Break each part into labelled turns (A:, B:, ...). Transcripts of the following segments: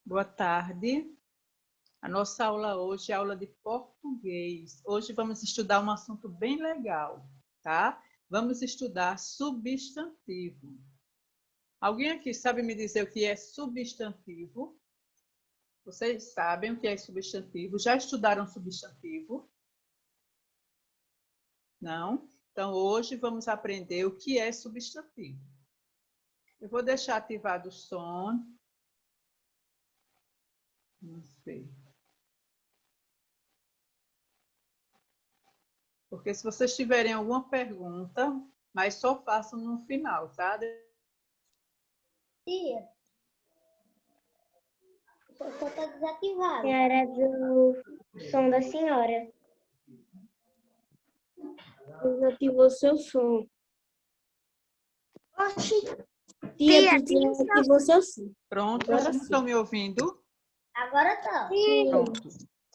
A: Boa tarde. A nossa aula hoje é aula de português. Hoje vamos estudar um assunto bem legal, tá? Vamos estudar substantivo. Alguém aqui sabe me dizer o que é substantivo? Vocês sabem o que é substantivo? Já estudaram substantivo? Não? Então, hoje vamos aprender o que é substantivo. Eu vou deixar ativado o som. Não sei. Porque se vocês tiverem alguma pergunta, mas só façam no final, tá?
B: Tia, o som está desativado.
C: Era do som da senhora. Desativou seu som.
B: Oxi,
C: Tia, desativou seu som.
A: Pronto,
C: Agora
A: vocês
C: sim.
A: estão me ouvindo?
B: agora tá.
A: Pronto.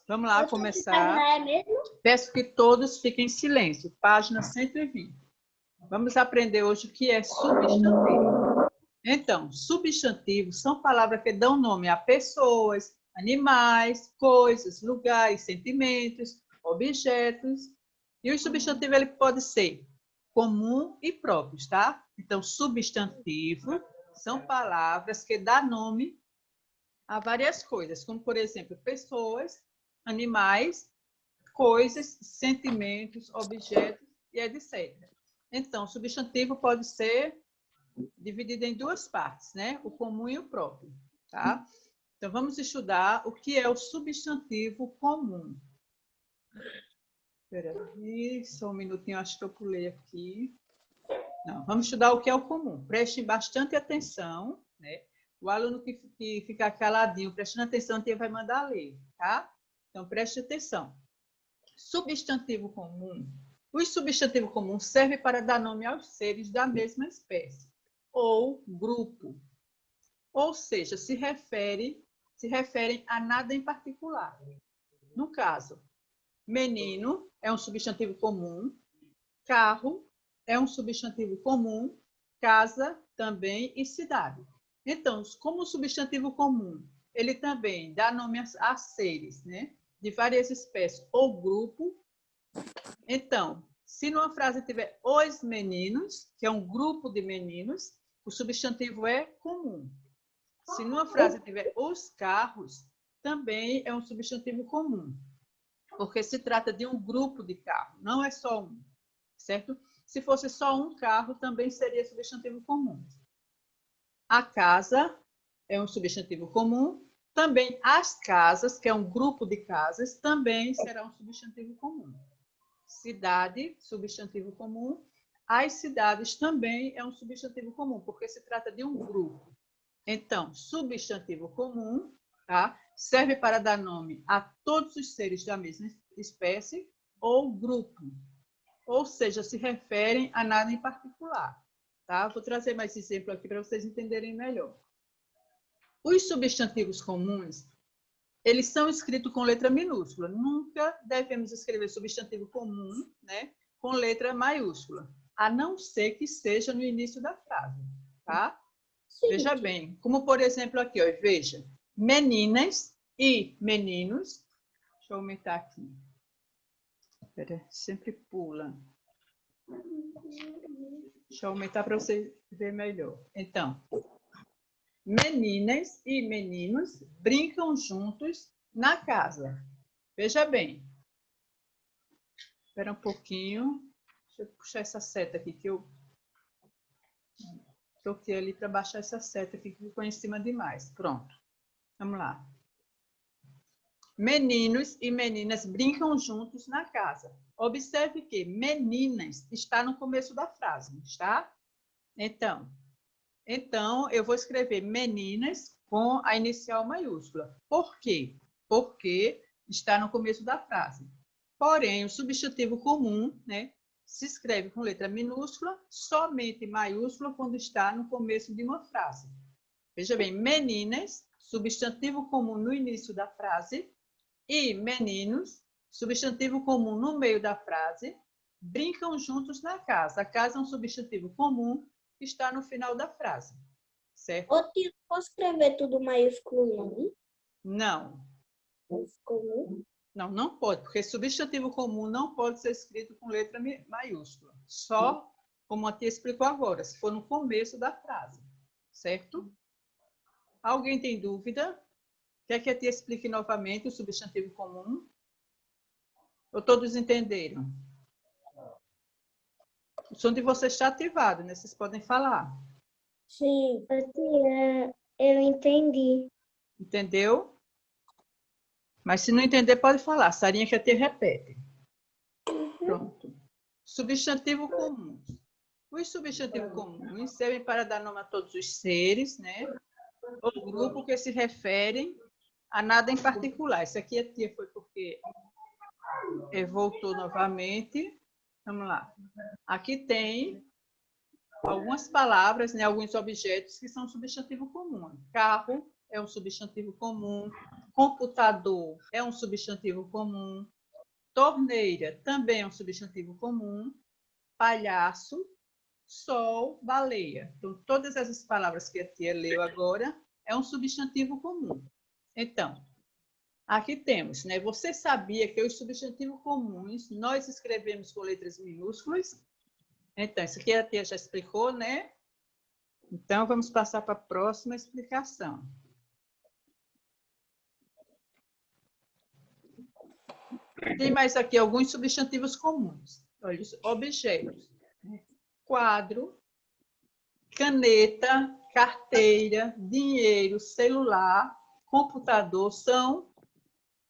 A: Vamos lá começar.
B: É mesmo?
A: Peço que todos fiquem em silêncio. Página 120. Vamos aprender hoje o que é substantivo. Então, substantivos são palavras que dão nome a pessoas, animais, coisas, lugares, sentimentos, objetos. E o substantivo ele pode ser comum e próprios, tá? Então, substantivo são palavras que dão nome a várias coisas, como, por exemplo, pessoas, animais, coisas, sentimentos, objetos e etc. Então, substantivo pode ser dividido em duas partes, né? O comum e o próprio, tá? Então, vamos estudar o que é o substantivo comum. Espera aí, só um minutinho, acho que eu pulei aqui. Não, vamos estudar o que é o comum. Prestem bastante atenção, né? O aluno que ficar caladinho, prestando atenção, a tia vai mandar ler, tá? Então, preste atenção. Substantivo comum. O substantivo comum serve para dar nome aos seres da mesma espécie ou grupo. Ou seja, se referem a nada em particular. No caso, menino é um substantivo comum, carro é um substantivo comum, casa também e cidade. Então, como o substantivo comum, ele também dá nome a seres, né? De várias espécies ou grupo. Então, se numa frase tiver os meninos, que é um grupo de meninos, o substantivo é comum. Se numa frase tiver os carros, também é um substantivo comum, porque se trata de um grupo de carro, não é só um, certo? Se fosse só um carro, também seria substantivo comum. A casa é um substantivo comum. Também as casas, que é um grupo de casas, também será um substantivo comum. Cidade, substantivo comum. As cidades também é um substantivo comum, porque se trata de um grupo. Então, substantivo comum, tá? Serve para dar nome a todos os seres da mesma espécie ou grupo. Ou seja, se referem a nada em particular. Tá? Vou trazer mais exemplo aqui para vocês entenderem melhor. Os substantivos comuns, eles são escritos com letra minúscula. Nunca devemos escrever substantivo comum, né, com letra maiúscula, a não ser que seja no início da frase. Tá? Veja bem, como por exemplo aqui, ó, veja, meninas e meninos. Deixa eu aumentar aqui. Espera, sempre pula. Deixa eu aumentar para você ver melhor. Então, meninas e meninos brincam juntos na casa. Veja bem. Espera um pouquinho. Deixa eu puxar essa seta aqui, que eu toquei ali para baixar essa seta aqui, que ficou em cima demais. Pronto. Vamos lá. Meninos e meninas brincam juntos na casa. Observe que meninas está no começo da frase, está? Então, eu vou escrever meninas com a inicial maiúscula. Por quê? Porque está no começo da frase. Porém, o substantivo comum, né, se escreve com letra minúscula, somente maiúscula quando está no começo de uma frase. Veja bem, meninas, substantivo comum no início da frase, e meninos, substantivo comum no meio da frase, brincam juntos na casa. A casa é um substantivo comum que está no final da frase, certo?
C: Ô, tio, posso escrever tudo maiúsculo não?
A: Não.
C: Comum.
A: Não, não pode, porque substantivo comum não pode ser escrito com letra maiúscula. Só, como a tia explicou agora, se for no começo da frase. Certo? Alguém tem dúvida? Quer que a tia explique novamente o substantivo comum? Ou todos entenderam? O som de vocês está ativado, né? Vocês podem falar.
C: Sim. Tia, eu entendi.
A: Entendeu? Mas se não entender, pode falar. Sarinha que a tia repete. Pronto. Substantivo comum. Os substantivos comuns servem para dar nome a todos os seres, né? Ou grupos que se referem a nada em particular. Isso aqui a tia foi porque voltou novamente. Vamos lá. Aqui tem algumas palavras, né? Alguns objetos que são substantivo comum. Carro é um substantivo comum. Computador é um substantivo comum. Torneira também é um substantivo comum. Palhaço, sol, baleia. Então, todas essas palavras que a tia leu agora é um substantivo comum. Então, aqui temos, né? Você sabia que os substantivos comuns nós escrevemos com letras minúsculas? Então, isso aqui a tia já explicou, né? Então, vamos passar para a próxima explicação. Tem mais aqui alguns substantivos comuns. Olha, os objetos. Quadro, caneta, carteira, dinheiro, celular, computador são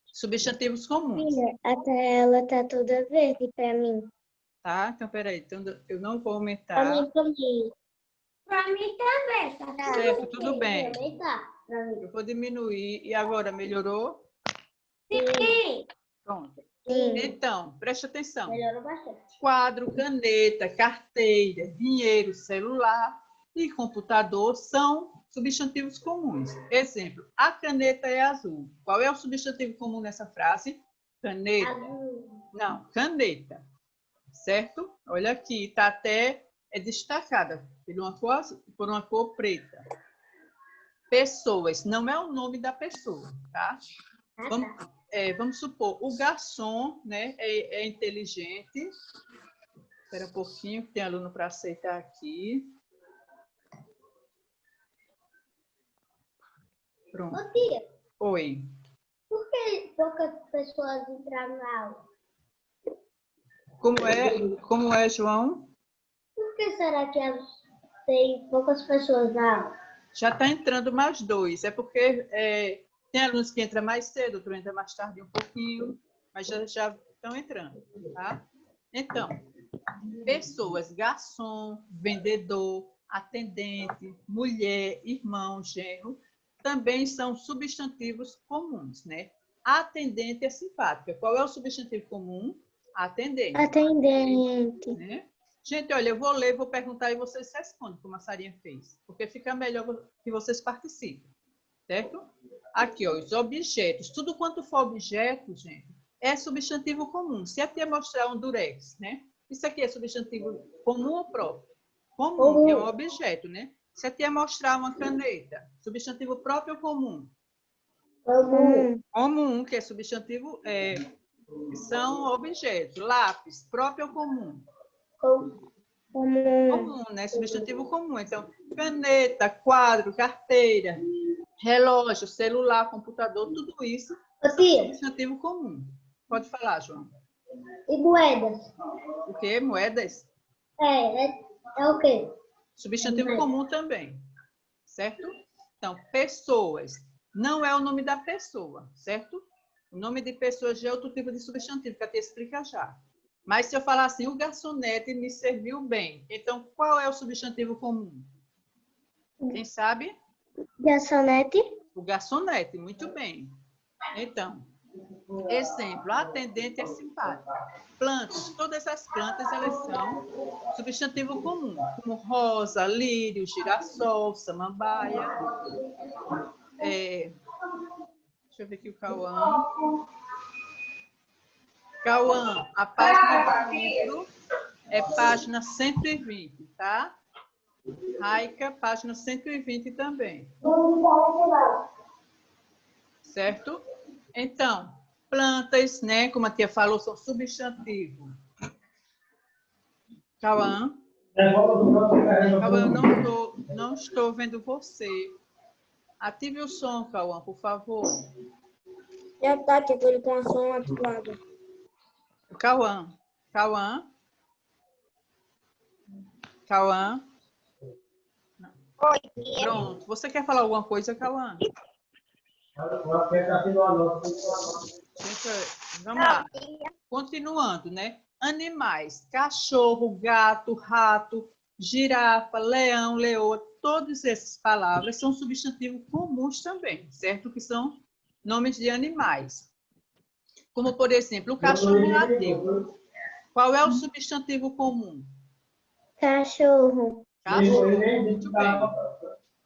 A: substantivos comuns.
C: Tia, a tela tá toda verde para mim.
A: Tá? Então, peraí. Então, eu não vou
C: Para
A: aumentar.
C: mim também.
B: Pra mim também, tá?
A: Certo, tudo bem.
B: Também tá. Pra mim.
A: Eu vou diminuir. E agora, melhorou?
B: Sim.
A: Pronto.
C: Sim.
A: Então, preste atenção.
B: Melhorou bastante.
A: Quadro, caneta, carteira, dinheiro, celular e computador são substantivos comuns. Exemplo, a caneta é azul. Qual é o substantivo comum nessa frase? Caneta.
B: Azul.
A: Não, caneta. Certo? Olha aqui, está até destacada por uma cor preta. Pessoas, não é o nome da pessoa, tá? Vamos supor, o garçom, né, é inteligente. Espera um pouquinho, que tem aluno para aceitar aqui. Pronto.
B: Ô, tia,
A: Oi.
B: por que poucas pessoas entraram na aula?
A: Como é, João?
B: Por que será que tem poucas pessoas na aula?
A: Já está entrando mais 2. É porque tem alunos que entram mais cedo, outros entram mais tarde um pouquinho, mas já estão entrando, tá? Então, pessoas, garçom, vendedor, atendente, mulher, irmão, genro, também são substantivos comuns, né? Atendente é simpática. Qual é o substantivo comum? Atendente.
C: Atendente.
A: Né? Gente, olha, eu vou ler, vou perguntar e vocês respondem, como a Sarinha fez, porque fica melhor que vocês participem, certo? Aqui, ó, os objetos. Tudo quanto for objeto, gente, é substantivo comum. Se a tia mostrar um durex, né? Isso aqui é substantivo comum ou próprio? Comum, que é um objeto, né? Se a tia mostrar uma caneta, substantivo próprio ou comum? Comum, que é substantivo, são objetos. Lápis, próprio ou comum? Comum, né? Substantivo comum. Então, caneta, quadro, carteira, relógio, celular, computador, tudo isso é substantivo comum. Pode falar, João.
B: E moedas?
A: O quê? Moedas?
B: É o quê?
A: Substantivo comum também. Certo? Então, pessoas. Não é o nome da pessoa, certo? O nome de pessoa já é outro tipo de substantivo, que a tia explica já. Mas se eu falar assim, o garçonete me serviu bem. Então, qual é o substantivo comum? Quem sabe?
C: Garçonete.
A: O garçonete, muito bem. Então, exemplo, a atendente é simpática. Plantas, todas as plantas, elas são substantivo comum, como rosa, lírio, girassol, samambaia. Deixa eu ver aqui o Cauã. Cauã, a página do livro é página 120, tá? Raica, página 120 também. certo? Então, plantas, né, como a tia falou, são substantivo. Cauã? Cauã, eu não estou vendo você. Ative o som, Cauã, por favor.
D: Já tá aqui, tô com a som ativada.
A: Cauã. Cauã? Cauã?
D: Oi,
A: Pronto. Você quer falar alguma coisa, Cauã? Vamos lá. Continuando, né? Animais, cachorro, gato, rato, girafa, leão, leoa, todas essas palavras são substantivos comuns também, certo? Que são nomes de animais. Como, por exemplo, o cachorro latindo. Qual é o substantivo comum?
C: Cachorro.
A: Cachorro. Muito bem.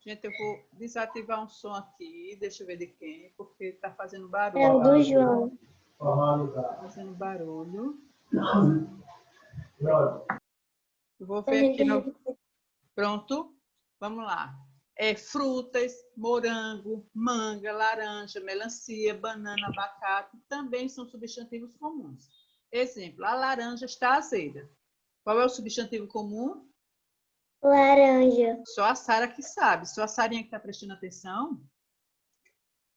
A: Gente, eu vou desativar um som aqui. Deixa eu ver de quem, porque está fazendo barulho.
C: É o do João.
A: Tá fazendo barulho. Eu vou ver aqui no... Pronto? Vamos lá. Frutas, morango, manga, laranja, melancia, banana, abacate, também são substantivos comuns. Exemplo, a laranja está azeda. Qual é o substantivo comum?
C: Laranja.
A: Só a Sara que sabe. Só a Sarinha que está prestando atenção.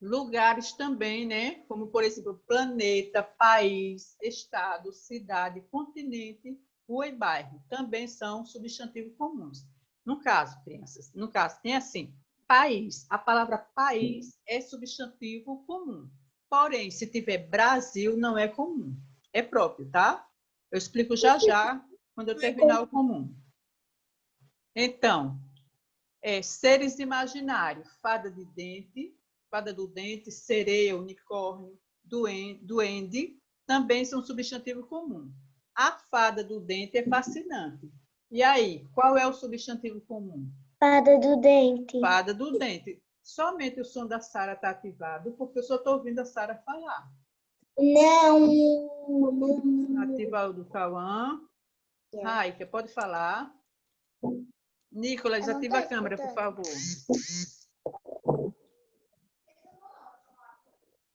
A: Lugares também, né? Como, por exemplo, planeta, país, estado, cidade, continente, rua e bairro. Também são substantivos comuns. No caso, crianças, tem assim, país. A palavra país é substantivo comum. Porém, se tiver Brasil, não é comum. É próprio, tá? Eu explico já já, quando eu terminar o comum. Então, seres imaginários, fada do dente, sereia, unicórnio, duende, também são substantivo comum. A fada do dente é fascinante. E aí, qual é o substantivo comum?
C: Fada do dente.
A: Fada do dente. Somente o som da Sara está ativado, porque eu só estou ouvindo a Sara falar.
D: Não.
A: Ativar o do Cauã. Raika, pode falar. Nicolas, ativa a câmera, por favor.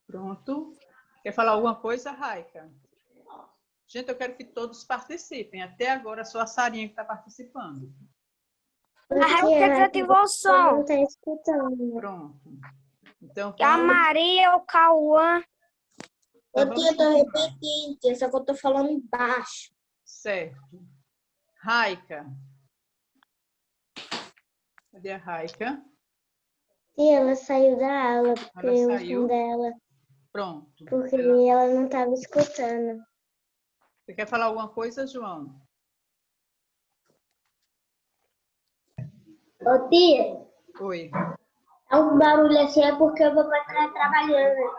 A: Pronto. Quer falar alguma coisa, Raika? Gente, eu quero que todos participem. Até agora, só a Sarinha que está participando.
C: Porque
D: Raika desativou o som.
C: não está escutando.
A: Pronto. Então,
D: A
A: vamos...
D: Maria, o Cauã.
A: Então,
D: Eu tô repetindo, só que eu tô falando baixo.
A: Certo. Raika. Cadê a Raika?
C: E ela saiu da aula, porque
A: Ela
C: o
A: saiu?
C: som dela,
A: Pronto.
C: porque ela não estava escutando.
A: Você quer falar alguma coisa, João?
B: Ô, tia,
A: Oi.
B: é um barulho assim, é porque o papai está trabalhando.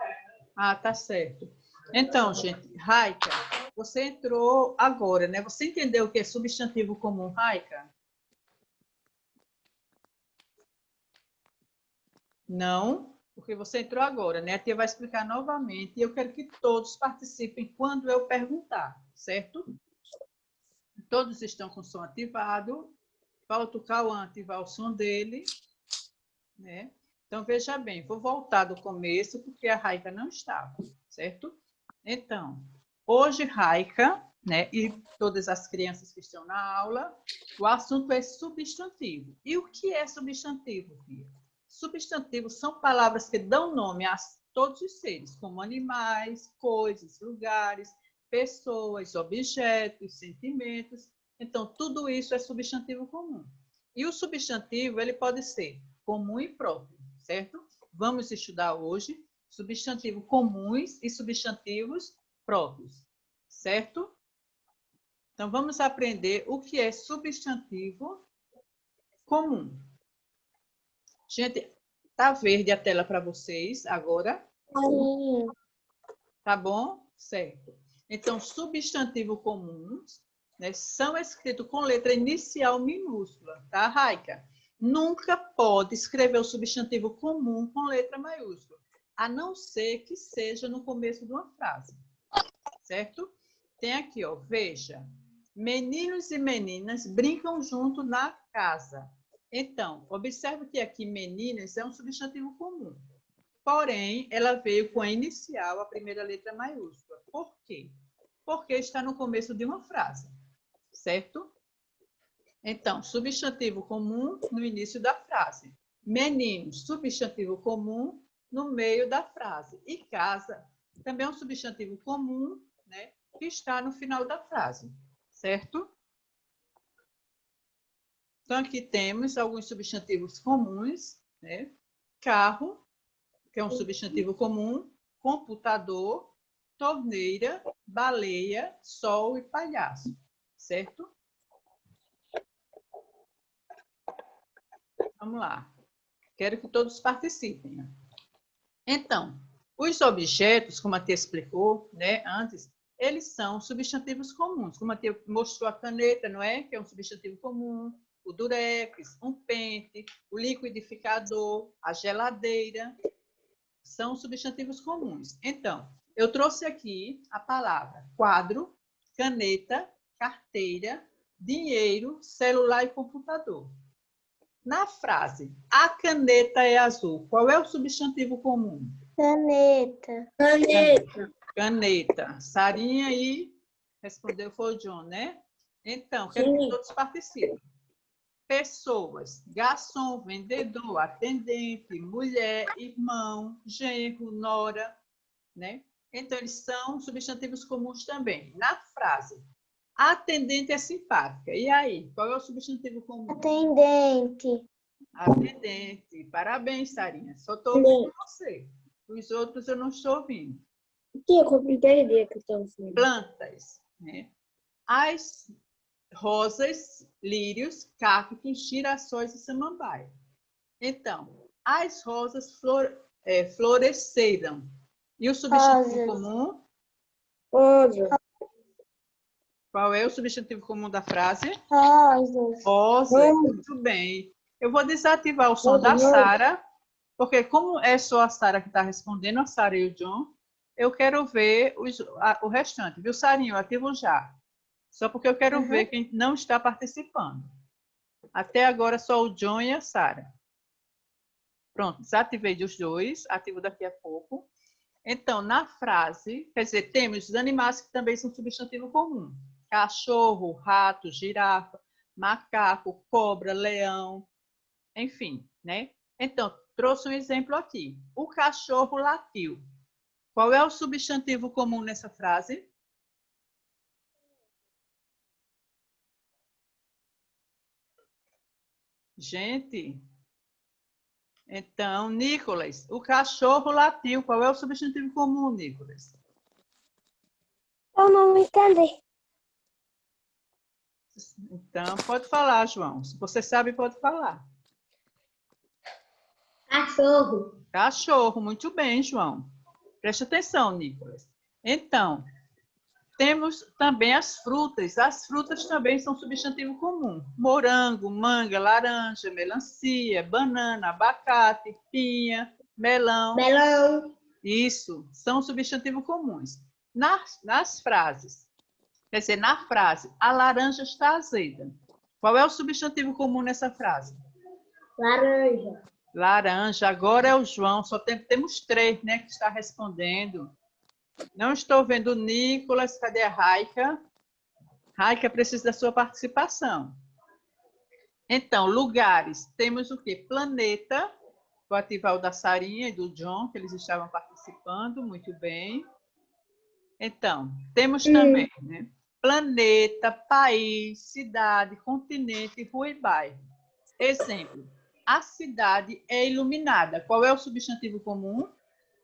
A: Ah, tá certo. Então, gente, Raika, você entrou agora, né? Você entendeu o que é substantivo comum, Raika? Não, porque você entrou agora, né? A tia vai explicar novamente e eu quero que todos participem quando eu perguntar, certo? Todos estão com o som ativado. Falta o Cauã ativar o som dele, né? Então, veja bem, vou voltar do começo, porque a Raika não estava, certo? Então, hoje, Raika, né, e todas as crianças que estão na aula, o assunto é substantivo. E o que é substantivo, Pia? Substantivos são palavras que dão nome a todos os seres, como animais, coisas, lugares, pessoas, objetos, sentimentos. Então, tudo isso é substantivo comum. E o substantivo, ele pode ser comum e próprio, certo? Vamos estudar hoje substantivos comuns e substantivos próprios, certo? Então, vamos aprender o que é substantivo comum. Gente, tá verde a tela para vocês agora?
C: Sim.
A: Tá bom? Certo. Então, substantivo comuns, né, são escritos com letra inicial minúscula, tá, Raika? Nunca pode escrever o substantivo comum com letra maiúscula, a não ser que seja no começo de uma frase, certo? Tem aqui, ó, veja. Meninos e meninas brincam junto na casa. Então, observe que aqui meninas é um substantivo comum. porém, ela veio com a inicial, a primeira letra maiúscula. Por quê? Porque está no começo de uma frase, certo? Então, substantivo comum no início da frase. Menino, substantivo comum no meio da frase. E casa, também é um substantivo comum, né, que está no final da frase, certo? Então, aqui temos alguns substantivos comuns, né? Carro, que é um substantivo comum, computador, torneira, baleia, sol e palhaço, certo? Vamos lá. Quero que todos participem. Então, os objetos, como a tia explicou, né, antes, eles são substantivos comuns. Como a tia mostrou a caneta, não é? Que é um substantivo comum. O durex, um pente, o liquidificador, a geladeira, são substantivos comuns. Então, eu trouxe aqui a palavra quadro, caneta, carteira, dinheiro, celular e computador. Na frase, a caneta é azul, qual é o substantivo comum?
C: Caneta.
D: Caneta.
A: Caneta. Sarinha e respondeu foi o John, né? Então, quero que
D: Sim.
A: todos participem. Pessoas, garçom, vendedor, atendente, mulher, irmão, genro, nora, né? Então, eles são substantivos comuns também. Na frase, a atendente é simpática. E aí, qual é o substantivo comum?
C: Atendente.
A: Atendente. Parabéns, Sarinha. Só estou ouvindo você. Os outros eu não estou ouvindo.
D: Que eu compliquei a ideia que eu estou fazendo.
A: Plantas, né? As rosas, lírios, cactos, girassóis e samambaia. Então, as rosas floresceram. E o substantivo
C: Rosas.
A: comum?
D: Rosa.
A: Qual é o substantivo comum da frase?
C: Rosas.
A: Rosa. Muito bem. Eu vou desativar o som da Sara, porque como é só a Sara que está respondendo, a Sara e o John, eu quero ver o restante. Viu, Sarinho? Eu ativo já. Só porque eu quero ver quem não está participando. Até agora, só o John e a Sara. Pronto, desativei dos dois, ativo daqui a pouco. Então, na frase, quer dizer, temos os animais que também são substantivo comum. Cachorro, rato, girafa, macaco, cobra, leão, enfim, né? Então, trouxe um exemplo aqui. O cachorro latiu. Qual é o substantivo comum nessa frase? Gente, então, Nicolas, o cachorro latiu. Qual é o substantivo comum, Nicolas?
C: Eu não entendi.
A: Então, pode falar, João. Se você sabe, pode falar.
B: Cachorro.
A: Cachorro, muito bem, João. Preste atenção, Nicolas. Então, temos também as frutas. As frutas também são substantivo comum. Morango, manga, laranja, melancia, banana, abacate, pinha, melão.
B: Melão.
A: Isso, são substantivos comuns. Nas frases, quer dizer, na frase, a laranja está azeda. Qual é o substantivo comum nessa frase?
B: Laranja.
A: Laranja. Agora é o João, só temos 3, né, que está respondendo. Não estou vendo o Nicolas, cadê a Raica? Raica precisa da sua participação. Então, lugares, temos o quê? Planeta, vou ativar o da Sarinha e do John, que eles estavam participando, muito bem. Então, temos também, né? Planeta, país, cidade, continente, rua e bairro. Exemplo, a cidade é iluminada. Qual é o substantivo comum?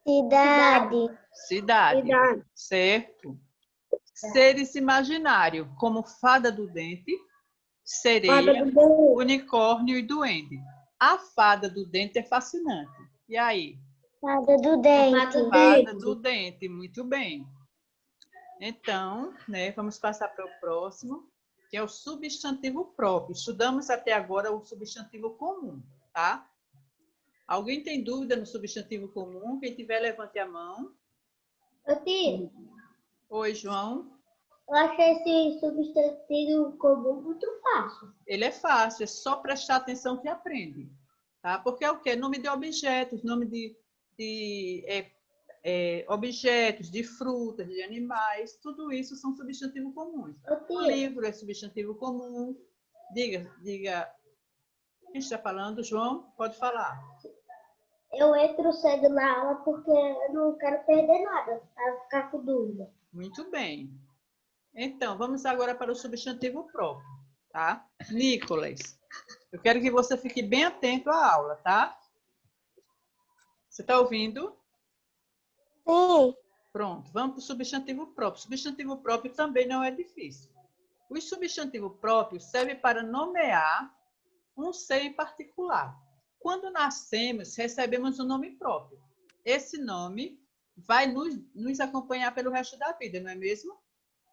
C: Cidade.
A: Cidade.
D: Cidade.
A: Certo. Seres imaginários, como fada do dente, sereia, unicórnio e duende. A fada do dente é fascinante. E aí?
C: Fada do dente.
A: Fada do dente, muito bem. Então, né, vamos passar para o próximo, que é o substantivo próprio. Estudamos até agora o substantivo comum, tá? Alguém tem dúvida no substantivo comum? Quem tiver, levante a mão.
B: Tia,
A: Oi, João.
B: eu achei esse substantivo comum muito fácil.
A: Ele é fácil, é só prestar atenção que aprende. Tá? Porque é o quê? Nome de objetos, nome objetos, de frutas, de animais, tudo isso são substantivos comuns. O livro é substantivo comum. Diga. Quem está falando? João, pode falar.
B: Eu entro cedo na aula porque eu não quero perder nada, para ficar com dúvida.
A: Muito bem. Então, vamos agora para o substantivo próprio, tá? Nicolas, eu quero que você fique bem atento à aula, tá? Você está ouvindo?
C: Sim.
A: Pronto, vamos para o substantivo próprio. Substantivo próprio também não é difícil. O substantivo próprio serve para nomear um ser em particular. Quando nascemos, recebemos um nome próprio. Esse nome vai nos acompanhar pelo resto da vida, não é mesmo?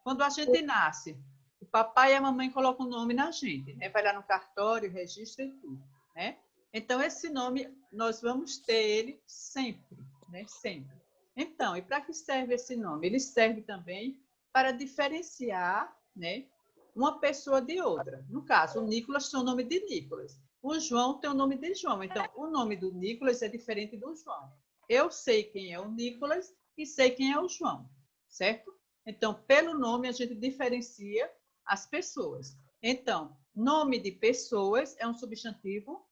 A: Quando a gente nasce, o papai e a mamãe colocam o nome na gente, né? Vai lá no cartório, registra e tudo, né? Então, esse nome, nós vamos ter ele sempre, né? Sempre. Então, e para que serve esse nome? Ele serve também para diferenciar, né, uma pessoa de outra. No caso, o Nicolas tem o nome de Nicolas. O João tem o nome de João. Então, o nome do Nicolas é diferente do João. Eu sei quem é o Nicolas e sei quem é o João, certo? Então, pelo nome, a gente diferencia as pessoas. Então, nome de pessoas é um substantivo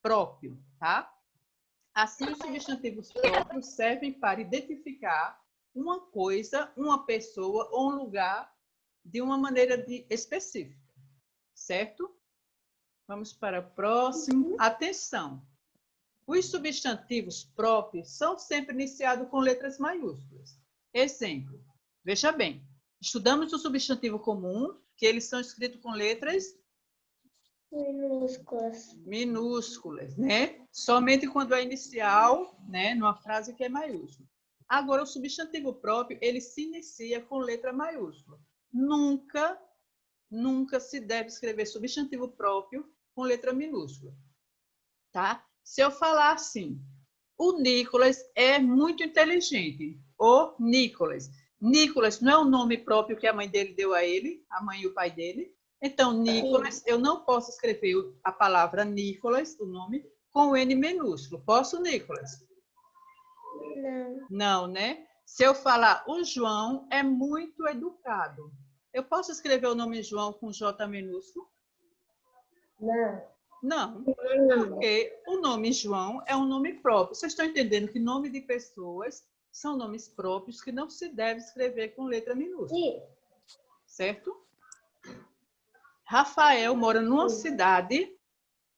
A: próprio, tá? Assim, os substantivos próprios servem para identificar uma coisa, uma pessoa ou um lugar de uma maneira específica, certo? Vamos para o próximo. Atenção! Os substantivos próprios são sempre iniciados com letras maiúsculas. Exemplo, veja bem, estudamos o substantivo comum, que eles são escritos com letras minúsculas, né? Somente quando é inicial, né? Numa frase que é maiúscula. Agora, o substantivo próprio, ele se inicia com letra maiúscula. Nunca se deve escrever substantivo próprio com letra minúscula, tá? Se eu falar assim, o Nicolas é muito inteligente. O Nicolas. Nicolas não é o nome próprio que a mãe dele deu a ele, a mãe e o pai dele. Então, Nicolas, eu não posso escrever a palavra Nicolas, o nome, com o N minúsculo. Posso, Nicolas?
C: Não.
A: Não, né? Se eu falar, o João é muito educado. Eu posso escrever o nome João com J minúsculo? Não, porque o nome João é um nome próprio. Vocês estão entendendo que nome de pessoas são nomes próprios que não se deve escrever com letra minúscula.
B: Sim.
A: Certo? Rafael mora numa cidade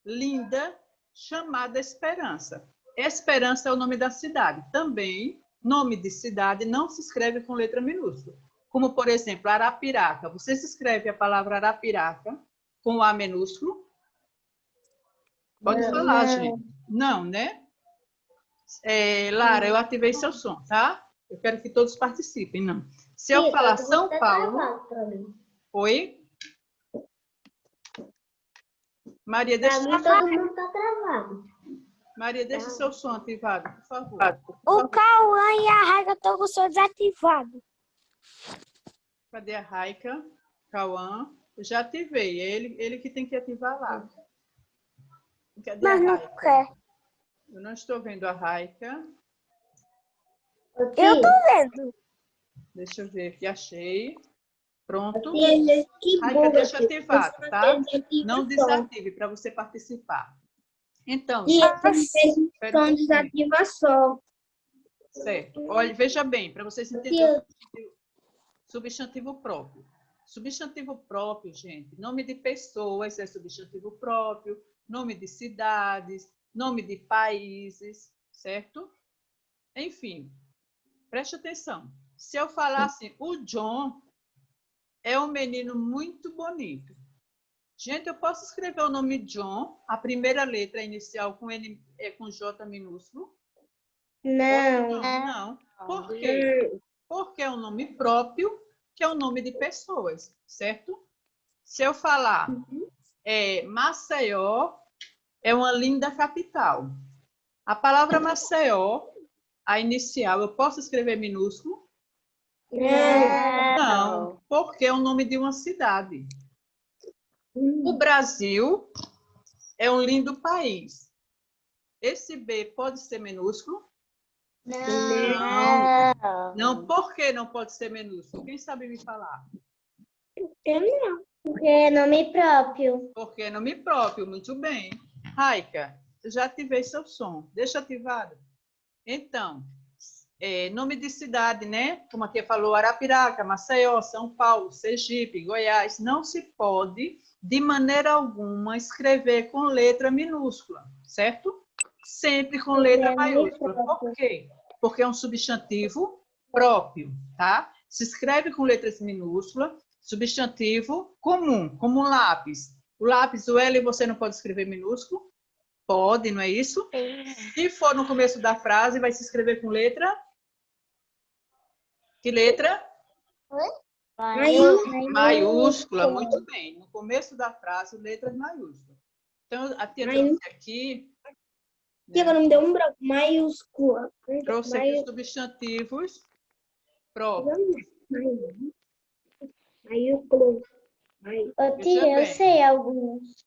A: linda chamada Esperança. Esperança é o nome da cidade. Também, nome de cidade não se escreve com letra minúscula. Como, por exemplo, Arapiraca. Você se escreve a palavra Arapiraca com A minúsculo? Pode falar, gente. Não, né? Lara, eu ativei seu som, tá? Eu quero que todos participem, não. Se eu falar São Paulo... Oi? Maria, deixa
B: todo mundo está travado.
A: Maria, deixa seu som ativado, por favor.
C: O Cauã e a Raiga estão com o som desativado.
A: Cadê a Raika? Cauã? Eu já ativei. É ele que tem que ativar lá. Cadê a Raika? Eu não estou vendo a Raika.
C: Eu tô vendo.
A: Deixa eu ver aqui. Achei. Pronto.
B: Que
A: Raika, deixa ativado, tá? Não desative para você participar. Então,
B: Então desativa só.
A: certo. Olha, veja bem, para vocês entenderem substantivo próprio. Substantivo próprio, gente, nome de pessoas é substantivo próprio, nome de cidades, nome de países, certo? Enfim, preste atenção. Se eu falar assim, o John é um menino muito bonito. Gente, eu posso escrever o nome John, a primeira letra inicial com N, com J minúsculo?
C: Não.
A: Não. Por quê? Porque é um nome próprio, que é um nome de pessoas, certo? Se eu falar Maceió é uma linda capital. A palavra Maceió, a inicial, eu posso escrever minúsculo? Não, porque é o nome de uma cidade. O Brasil é um lindo país. Esse B pode ser minúsculo?
B: Não.
A: Não, por que não pode ser minúsculo? Quem sabe me falar?
B: Porque é nome próprio.
A: Porque é nome próprio, muito bem. Raika, eu já ativei seu som. Deixa ativado. Então, nome de cidade, né? Como aqui falou, Arapiraca, Maceió, São Paulo, Sergipe, Goiás. Não se pode, de maneira alguma, escrever com letra minúscula, certo? Sempre com letra maiúscula. Por quê? Porque é um substantivo próprio, tá? Se escreve com letras minúsculas, substantivo comum, como um lápis. O lápis, o L, você não pode escrever minúsculo? Pode, não é isso? Se for no começo da frase, vai se escrever com letra? Que letra? Maiúscula, muito bem. No começo da frase, letras maiúsculas. Então, a tia trouxe aqui...
D: E agora me deu um branco. Maiúscula.
A: Trouxe aqui os substantivos próprios.
D: Maiúsculo.
B: Ô, tia, eu sei alguns.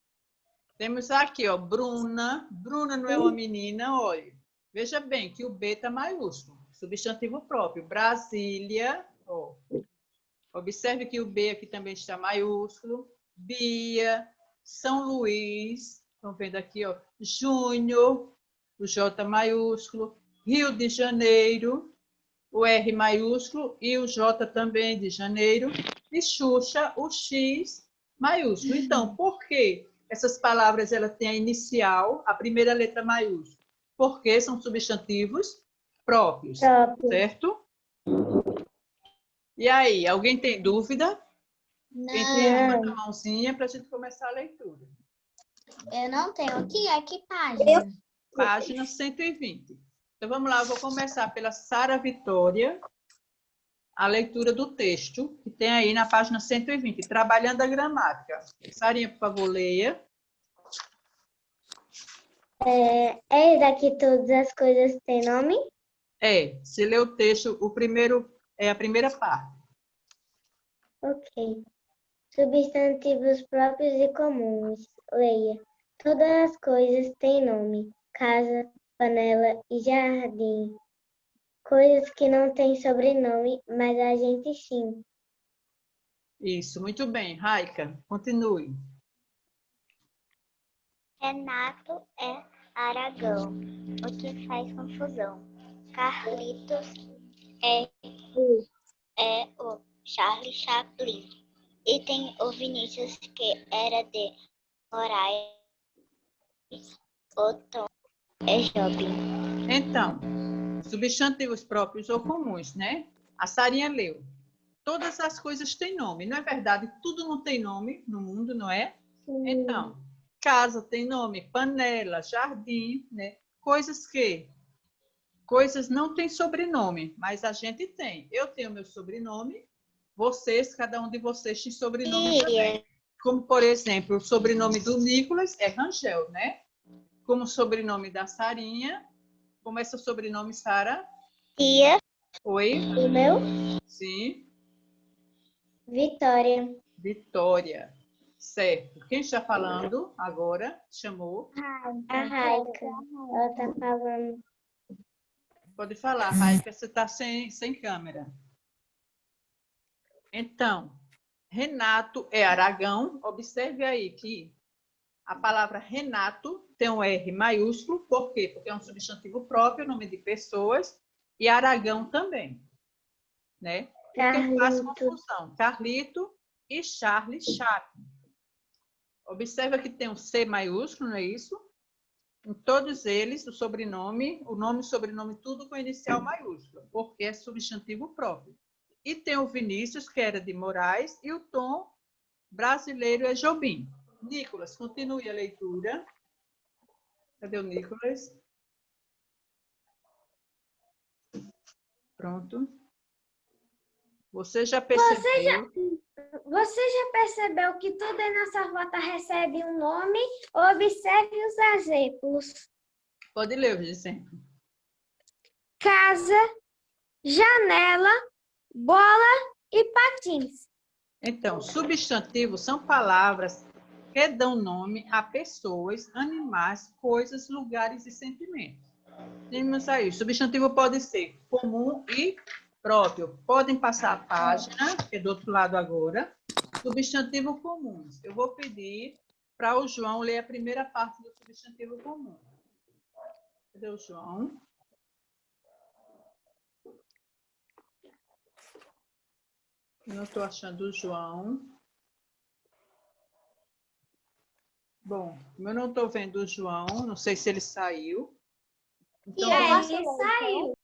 A: Temos aqui, ó, Bruna. Bruna não é uma menina, olha. Veja bem que o B está maiúsculo. Substantivo próprio. Brasília, ó. Observe que o B aqui também está maiúsculo. Bia, São Luís. Estão vendo aqui, ó. Júnior, o J maiúsculo. Rio de Janeiro, o R maiúsculo e o J também de janeiro. E Xuxa, o X maiúsculo. Então, por que essas palavras ela têm a inicial, a primeira letra maiúscula? Porque são substantivos próprios, certo? E aí, alguém tem dúvida?
B: Não.
A: Quem tem, levanta a mãozinha para a gente começar a leitura.
B: Eu não tenho. Que página?
A: Página 120. Então, vamos lá, eu vou começar pela Sara Vitória, a leitura do texto, que tem aí na página 120, trabalhando a gramática. Sarinha, por favor, leia.
B: É daqui todas as coisas têm nome?
A: Se lê o texto, o primeiro é a primeira parte.
B: Ok. Substantivos próprios e comuns. Leia. Todas as coisas têm nome. Casa, panela e jardim. Coisas que não têm sobrenome, mas a gente sim.
A: Isso, muito bem. Raika, continue.
E: Renato é Aragão, o que faz confusão. Carlitos é o Charlie Chaplin. E tem o Vinícius, que era de Moraes. O Tom é Jobim.
A: Então, substantivos próprios ou comuns, né? A Sarinha leu. Todas as coisas têm nome, não é verdade? Tudo não tem nome no mundo, não é?
B: Sim.
A: Então, casa tem nome, panela, jardim, né? Coisas não têm sobrenome, mas a gente tem. Eu tenho meu sobrenome, vocês, cada um de vocês tem sobrenome também. Como, por exemplo, o sobrenome do Nicolas é Rangel, né? Como o sobrenome da Sarinha. Como é seu sobrenome, Sara?
E: Tia.
A: Oi?
B: O meu?
A: Sim.
B: Vitória.
A: Vitória. Certo. Quem está falando agora? Chamou?
B: A Raika. Ela tá falando.
A: Pode falar, Raika, você está sem câmera. Então, Renato é Aragão. Observe aí que a palavra Renato tem um R maiúsculo. Por quê? Porque é um substantivo próprio, nome de pessoas. E Aragão também. Né? Porque faz confusão. Carlito e Charlie Chaplin. Observa que tem um C maiúsculo, não é isso? Em todos eles, o sobrenome, o nome e o sobrenome, tudo com inicial maiúscula, porque é substantivo próprio. E tem o Vinícius, que era de Moraes, e o Tom brasileiro é Jobim. Nicolas, continue a leitura. Cadê o Nicolas? Pronto. Você já percebeu?
C: Você já percebeu que tudo em nossa rota recebe um nome? Observe os exemplos.
A: Pode ler os exemplos.
C: Casa, janela, bola e patins.
A: Então, substantivos são palavras que dão nome a pessoas, animais, coisas, lugares e sentimentos. Nenhuma saiu. Substantivo pode ser comum e próprio. Podem passar a página, que é do outro lado agora. Substantivo comum. Eu vou pedir para o João ler a primeira parte do substantivo comum. Cadê o João? Eu não estou achando o João. Bom, como eu não estou vendo o João, não sei se ele saiu. Então,
C: Ele saiu.